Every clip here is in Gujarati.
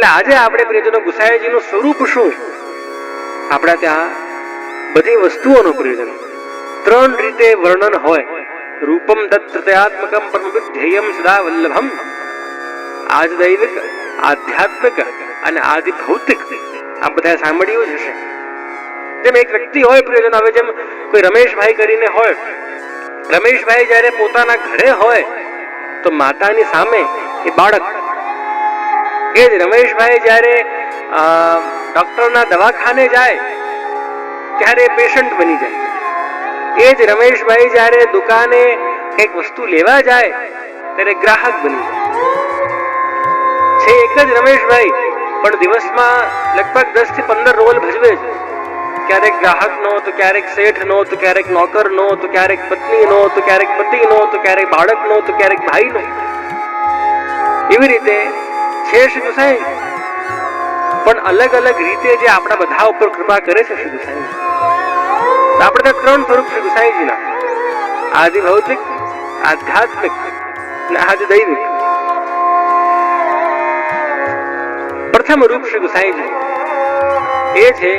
એટલે આજે આપણે પ્રિયજનો ગુસાઈજીનું સ્વરૂપ શું? આપણા ત્યાં બધી વસ્તુઓનું પ્રિયજન ત્રણ રીતે વર્ણન હોય. રૂપમ તત્ત્રયાત્મકમ પરમવિધ્યેયમ સદા વલ્લભમ. આદદૈવિક, આધ્યાત્મિક અને આદિ ભૌતિક. આ બધા સાંભળ્યું જ હશે. જેમ એક વ્યક્તિ હોય પ્રિયજન, હવે જેમ કોઈ રમેશભાઈ કરીને હોય, રમેશભાઈ જ્યારે પોતાના ઘરે હોય તો માતાની સામે એ બાળક, એ જ રમેશભાઈ જ્યારે ડોક્ટરના દવાખાને જાય ત્યારે પેશન્ટ બની જાય. એ જ રમેશભાઈ જ્યારે દુકાને કઈક વસ્તુ લેવા જાય ત્યારે ગ્રાહક બની જાય. છે એક જ રમેશભાઈ, પણ દિવસમાં લગભગ 10 થી 15 રોલ ભજવે છે. ક્યારેક ગ્રાહક નો, તો ક્યારેક શેઠ નો, તો ક્યારેક નોકર નો, તો ક્યારેક પત્ની નો, તો ક્યારેક પતિ નો, તો ક્યારેક બાળક નો, તો ક્યારેક ભાઈ નો. એવી રીતે છે શ્રી ગુસાઈ, પણ અલગ અલગ રીતે જે આપણા બધા ઉપર કૃપા કરે છે શ્રી ગુસાઈ. આપણે ત્યાં ત્રણ સ્વરૂપ શ્રી ગુસાઈજીના: આદિ ભૌતિક, આધ્યાત્મિક અને આદિ દૈવિક. પ્રથમ રૂપ શ્રી ગુસાઈજી એ છે,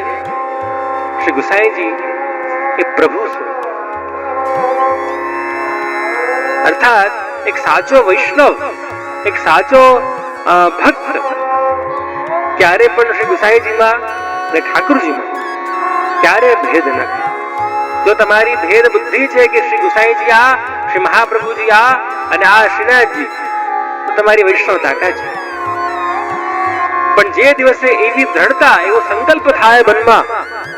શ્રી ગુસાઈજી એ પ્રભુ સ્વરૂપ. અર્થાત એક સાચો વૈષ્ણવ, એક સાચો ભક્ત ક્યારે પણ શ્રી ગુસાઈજીમાં અને ઠાકુરજીમાં ક્યારે ભેદ ન કરે. જો તમારી ભેદ બુદ્ધિ છે કે શ્રી ગુસાઈજી આ, શ્રી મહાપ્રભુજી આ અને આ શ્રીનાથજી, તો તમારી વૈષ્ણવતા છે. પણ જે દિવસે એવી દ્રઢતા, એવો સંકલ્પ થાય મનમાં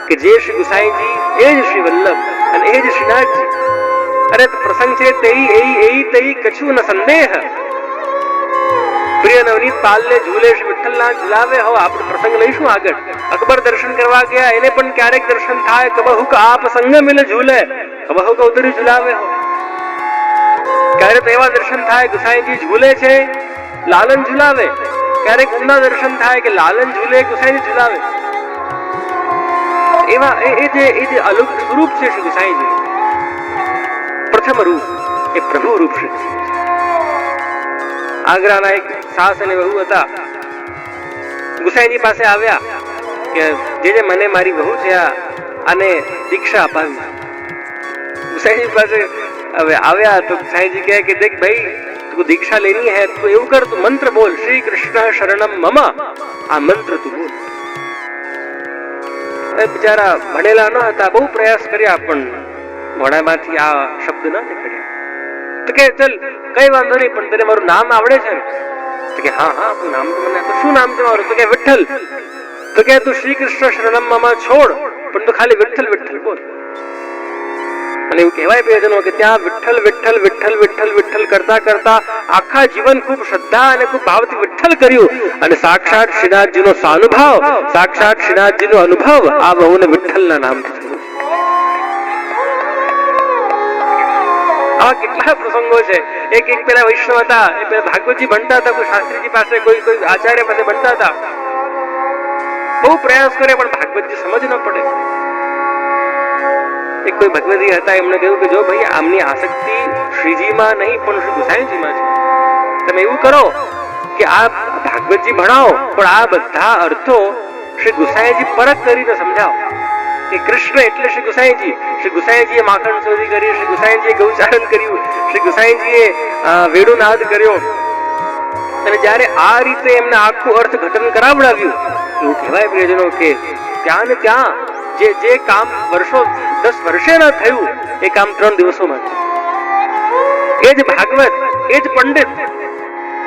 કે જે શ્રી ગુસાઈજી એ જ શ્રી વલ્લભ અને એ જ શ્રીનાથજી, અરે પ્રસંગ છે તેઈ કછું ન સંદેહ. પ્રિય નવનીત પાલને ઝૂલે શ્રી વિઠ્ઠલના ઝુલાવે. હો આપણે પ્રસંગ લઈશું આગળ. અકબર દર્શન કરવા ગયા, એને પણ ક્યારેક દર્શન થાય કબહુક આપ સંગ મિલ ઝૂલે, કબહુક ઉતરી ઝુલાવે. હો ક્યારેક એવા દર્શન થાય ગુસાઈજી ઝૂલે છે, લાલન ઝુલાવે. ક્યારેક ઊંડા દર્શન થાય કે લાલન ઝૂલે, ગુસાઈજી ઝુલાવે. એવા એ જે અલૌકિક સ્વરૂપ છે શ્રી ગુસાઈજી. પ્રથમ રૂપ એ પ્રભુ રૂપ શ્રી ગુસાઈજી. આગ્રાના એક સાસ અને વહુ હતા. ગુસાઈજી પાસે આવ્યા કે જે મને મારી વહુ છે આને દીક્ષા અપાવી. ગુસાઈજી પાસે હવે આવ્યા તો ગુસાઈજી કહે કે દેખ ભાઈ, તું દીક્ષા લેની હૈ તો એવું કર, તું મંત્ર બોલ, શ્રી કૃષ્ણ શરણમ મમ. આ મંત્ર તું બોલ. બિચારા ભણેલા ન હતા, બહુ પ્રયાસ કર્યા પણ મોઢામાંથી આ શબ્દ ન નીકળ્યા. તો કે ચલ કઈ વાંધો નહીં, પણ તને મારું નામ આવડે છે ને? તો કે હા હા, નામ તો મને. તો શું નામ છે મારું? તો કે વિઠ્ઠલ. તો કે તું શ્રી કૃષ્ણ શરણમ મમ છોડ, પણ તું ખાલી વિઠ્ઠલ વિઠ્ઠલ બોલ. અને એવું કહેવાય પ્રિયજનો કે ત્યાં વિઠ્ઠલ વિઠ્ઠલ વિઠ્ઠલ વિઠ્ઠલ વિઠ્ઠલ કરતા કરતા આખા જીવન ખૂબ શ્રદ્ધા અને ખૂબ ભાવથી વિઠ્ઠલ કર્યું. અને સાક્ષાત શ્રીનાથજીનો સ્વાનુભાવ, સાક્ષાત શ્રીનાથજીનો અનુભવ આ બહુને વિઠ્ઠલના નામથી થયો. આવા કેટલા પ્રસંગો છે. એક પેલા વૈષ્ણવ હતા, એ પેલા ભાગવતજી ભણતા હતા, કોઈ શાસ્ત્રીજી પાસે, કોઈ આચાર્ય પાસે ભણતા હતા. બહુ પ્રયાસ કરે પણ ભાગવતજી સમજ ન પડે. એક કોઈ ભગવતી હતા, એમણે કહ્યું કે જો ભાઈ, આમની આસક્તિ શ્રીજીમાં નહીં પણ શ્રી ગુસાઈજીમાં છે. તમે એવું કરો કે આ ભાગવતજી ભણાવો, પણ આ બધા અર્થો શ્રી ગુસાઈજી પરત કરીને સમજાવો. કે કૃષ્ણ એટલે શ્રી ગુસાઈજી, શ્રી ગુસાઈજીએ માખણ ચોરી કરી, શ્રી ગુસાઈજીએ ગૌચારણ કર્યું, શ્રી ગુસાઈજીએ વેણુનાદ કર્યો. અને જ્યારે આ રીતે એમને આખું અર્થ ઘટન કરાવડાવ્યું, એવું કહેવાય પ્રિયજનો કે ત્યાં ને ત્યાં જે કામ વર્ષો 10 વર્ષે ન થયું, એ કામ 3 દિવસોમાં થયું. એ જ ભાગવત, એ જ પંડિત,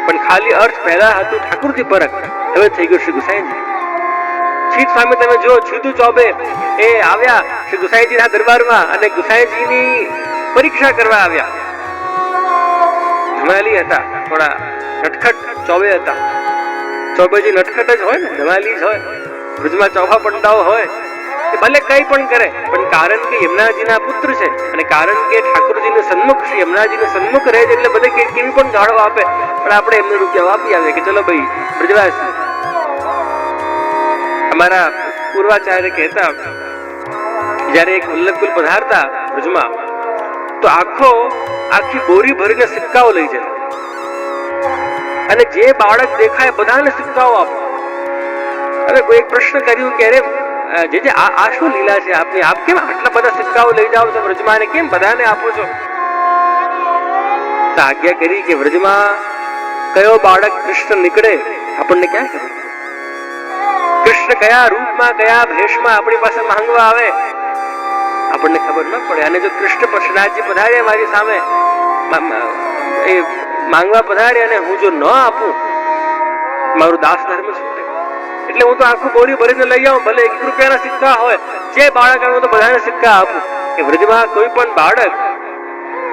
પણ ખાલી અર્થ પહેલા હતું ઠાકુરજી પરક, હવે થઈ ગયું શ્રી ગુસાઈજી. છીત સ્વામી તમે જો છીતું ચોબે એ આવ્યા શ્રી ગુસાઈજીના દરબારમાં અને ગુસાઈજીની પરીક્ષા કરવા આવ્યા. ધમાલી હતા, થોડા નટખટ ચોબે હતા. ચોબેજી નટખટ જ હોય ને, ધમાલી જ હોય. ભુજમાં ચોભા પંડાઓ હોય, ભલે કઈ પણ કરે, પણ કારણ કે યમુનાજીના પુત્ર છે અને કારણ કે ઠાકોરજીને સન્મુખ, શ્રી યમુનાજીને સન્મુખ રહે છે, એટલે બધે કેવી પણ ગાળો આપે, પણ આપણે એમને રૂપિયા આપી આવે કે ચલો ભાઈ બ્રજવાસ. અમારા પૂર્વાચાર્ય કહેતા, જયારે એક વલ્લભકુલ પધારતા ભુજમાં, તો આખી બોરી ભરીને સિક્કાઓ લઈ જાય અને જે બાળક દેખાય બધાને સિક્કાઓ આપે. હવે કોઈ એક પ્રશ્ન કર્યું કે અરે જે આ શું લીલા છે આપની, આપ કેમ આટલા બધા સિક્કાઓ લઈ જાઓ છો વ્રજમાં, કેમ બધાને આપો છો? તો આજ્ઞા કરી કે વ્રજમાં કયો બાળક કૃષ્ણ નીકળે આપણને ક્યાં ખબર? કૃષ્ણ કયા રૂપમાં કયા ભેષમાં આપણી પાસે માંગવા આવે આપણને ખબર ન પડે. અને જો કૃષ્ણ પશુનાથજી પધારે મારી સામે એ માંગવા પધારે અને હું જો ન આપું, મારું દાસ ધર્મ છૂટે. એટલે હું તો આખું બોરી ભરીને લઈ આવું, ભલે 1 રૂપિયાના સિક્કા હોય, જે બાળક આવે તો બધાને સિક્કા આપું. કે વ્રજમાં કોઈ પણ બાળક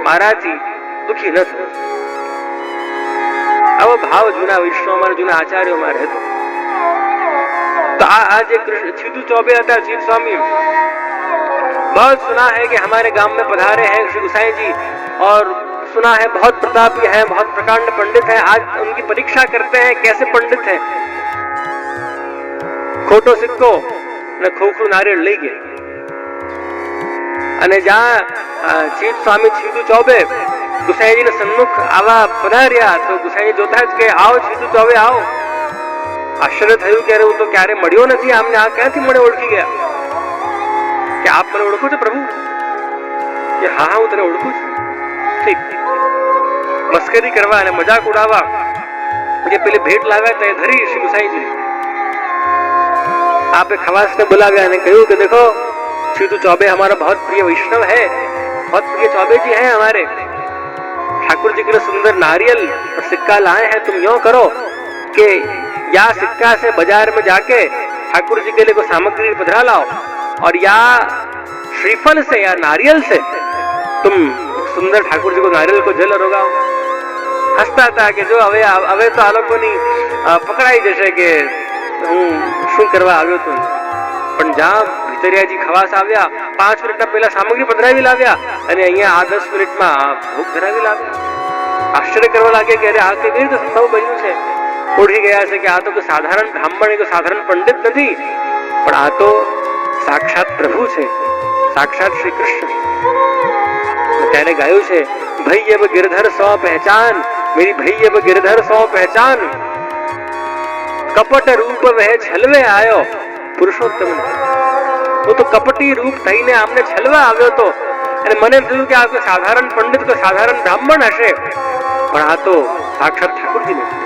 મારાથી દુખી ન થયું. આવો ભાવ જૂના વૈષ્ણવ જૂના આચાર્યોમાં રહેતો. तो आज छीतू चौबे હતા, जीत स्वामी, बहुत सुना है कि हमारे गांव में पधारे हैं श्री गुसाई जी, और सुना है बहुत प्रतापी हैं, बहुत प्रकांड पंडित हैं. आज उनकी परीक्षा करते हैं कैसे पंडित हैं. खोटो सिक्को ने खोखरू नारियल લઈ ગયા અને જ્યાં જીત સ્વામી छीतू चौबे ગુસાઈજીના સન્મુખ આવા પધાર્યા તો ગુસાઈ જોતા જ કે આવો छीतू चौबे આવો. આશ્ચર્ય થયું કે હું તો ક્યારે મળ્યો નથી આમને, આ ક્યાંથી મને ઓળખી ગયા? કે આપ મને ઓળખો છો પ્રભુ? કે હા હું તને ઓળખું છું. ઠીક, મસ્કરી કરવા અને મજાક ઉડાવવા જે પેલી ભેટ લાવ્યા તે ધરી શ્રી ગુસાઈજી. आपे खवास ने बुलाया અને કહ્યું कि देखो छीतू चौबे हमारा बहुत प्रिय वैष्णव है, बहुत प्रिय चौबे जी हैं हमारे. ठाकुर जी के लिए सुंदर नारियल और सिक्का लाए हैं. तुम यूं करो कि या सिक्का से बाजार में जाके ठाकुर जी के लिए कोई सामग्री पधरा लाओ, और या श्रीफल से या नारियल से तुम सुंदर ठाकुर जी को नारियल को जल रोगाओ. हंसता था कि जो હવે તો આ લોકોની પકડાઈ જશે કે હું શું કરવા આવ્યો હતો. પણ જ્યાં ભીતરિયાજી ખવાસ આવ્યા, 5 મિનિટના પહેલા સામગ્રી પધરાવી લાવ્યા અને અહીંયા આ 10 મિનિટમાં ભોગ ધરાવી લાવ્યા. આશ્ચર્ય કરવા લાગે કે અરે આ કેવી રીતે સંભવ બન્યું છે. ઓળખી ગયા છે કે આ તો કોઈ સાધારણ બ્રાહ્મણ, કોઈ સાધારણ પંડિત નથી, પણ આ તો સાક્ષાત પ્રભુ છે, સાક્ષાત શ્રી કૃષ્ણ. ત્યારે ગાયું છે ભઈ અબ गिरधर सौ पहचान, मेरी भई अब गिरधर सौ पहचान, કપટ રૂપ વહે છલવે આયો પુરુષોત્તમ. હું તો કપટી રૂપ થઈને આમને છલવા આવ્યો તો, અને મને થયું કે આ કોઈ સાધારણ પંડિત, કોઈ સાધારણ બ્રાહ્મણ હશે, પણ આ તો સાક્ષાત ઠાકોરજી નથી.